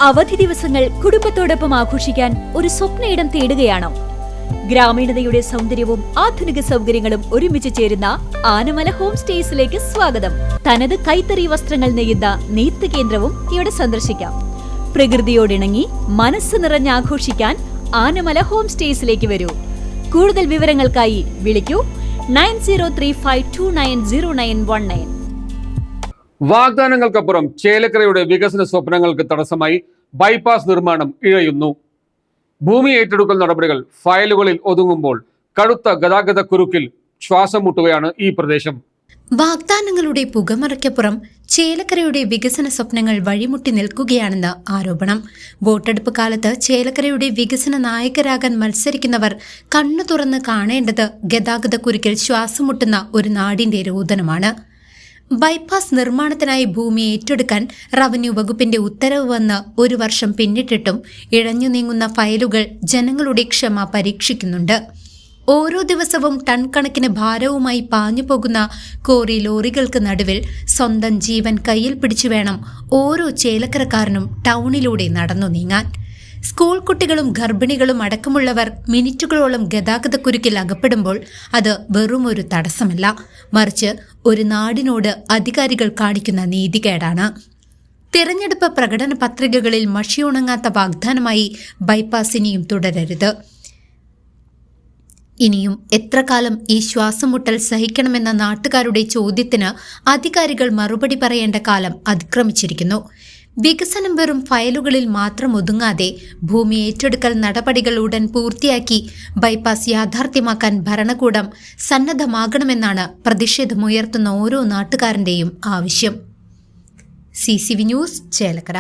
അവധി ദിവസങ്ങൾ കുടുംബത്തോടൊപ്പം ആഘോഷിക്കാൻ ഒരു സ്വപ്നയിടം തേടുകയാണോ? ഗ്രാമീണതയുടെ സൗന്ദര്യവും ആധുനിക സൗകര്യങ്ങളും ഒരുമിച്ച് ചേരുന്ന ആനമല ഹോം സ്റ്റേസിലേക്ക് സ്വാഗതം. തനത് കൈത്തറി വസ്ത്രങ്ങൾ നെയ്യുന്ന നെയ്ത്ത് കേന്ദ്രവും ഇവിടെ സന്ദർശിക്കാം. പ്രകൃതിയോടിണങ്ങി മനസ്സ് നിറഞ്ഞ് ആഘോഷിക്കാൻ ആനമല ഹോം സ്റ്റേസിലേക്ക് വരൂ. കൂടുതൽ വിവരങ്ങൾക്കായി വിളിക്കൂ 9035290919. വാഗ്ദാനങ്ങൾക്കപ്പുറം ചേലക്കരയുടെ വികസന സ്വപ്നങ്ങൾക്ക് തടസ്സമായി ബൈപ്പാസ് നിർമ്മാണം ഇഴയുന്നു. ഭൂമി ഏറ്റെടുക്കൽ നടപടികൾ ഫയലുകളിൽ ഒതുങ്ങുമ്പോൾ കടുത്ത ഗതാഗത കുരുക്കിൽ ശ്വാസം മുട്ടുകയാണ് ഈ പ്രദേശം. വാഗ്ദാനങ്ങളുടെ പുകമറയ്ക്കപ്പുറം ചേലക്കരയുടെ വികസന സ്വപ്നങ്ങൾ വഴിമുട്ടി നിൽക്കുകയാണെന്ന് ആരോപണം. വോട്ടെടുപ്പ് കാലത്ത് ചേലക്കരയുടെ വികസന നായകരാകാൻ മത്സരിക്കുന്നവർ കണ്ണു തുറന്ന് കാണേണ്ടത് ഗതാഗത കുരുക്കിൽ ശ്വാസം മുട്ടുന്ന ഒരു നാടിന്റെ രോദനമാണ്. ബൈപ്പാസ് നിർമ്മാണത്തിനായി ഭൂമി ഏറ്റെടുക്കാൻ റവന്യൂ വകുപ്പിന്റെ ഉത്തരവ് വന്ന് 1 വർഷം പിന്നിട്ടിട്ടും ഇഴഞ്ഞു നീങ്ങുന്ന ഫയലുകൾ ജനങ്ങളുടെ ക്ഷമ പരീക്ഷിക്കുന്നുണ്ട്. ഓരോ ദിവസവും ടൺ കണക്കിന് ഭാരവുമായി പാഞ്ഞു പോകുന്ന കോറി ലോറികൾക്ക് നടുവിൽ സ്വന്തം ജീവൻ കയ്യിൽ പിടിച്ചു വേണം ഓരോ ചേലക്കരക്കാരനും ടൗണിലൂടെ നടന്നു നീങ്ങാൻ. സ്കൂൾ കുട്ടികളും ഗർഭിണികളും അടക്കമുള്ളവർ മിനിറ്റുകളോളം ഗതാഗതക്കുരുക്കിൽ അകപ്പെടുമ്പോൾ അത് വെറുമൊരു തടസ്സമല്ല, മറിച്ച് ഒരു നാടിനോട് അധികാരികൾ കാണിക്കുന്ന നീതികേടാണ്. തിരഞ്ഞെടുപ്പ് പ്രകടന പത്രികകളിൽ മഷിയുണങ്ങാത്ത വാഗ്ദാനമായി ബൈപ്പാസ് ഇനിയും തുടരരുത്. ഇനിയും എത്ര കാലം ഈ ശ്വാസമുട്ടൽ സഹിക്കണമെന്ന നാട്ടുകാരുടെ ചോദ്യത്തിന് അധികാരികൾ മറുപടി പറയേണ്ട കാലം അതിക്രമിച്ചിരിക്കുന്നു. വികസനം വെറും ഫയലുകളിൽ മാത്രം ഒതുങ്ങാതെ ഭൂമി ഏറ്റെടുക്കൽ നടപടികൾ ഉടൻ പൂർത്തിയാക്കി ബൈപ്പാസ് യാഥാർത്ഥ്യമാക്കാൻ ഭരണകൂടം സന്നദ്ധമാകണമെന്നാണ് പ്രതിഷേധമുയർത്തുന്ന ഓരോ നാട്ടുകാരൻ്റെയും ആവശ്യം. CCV news, Chelakkara.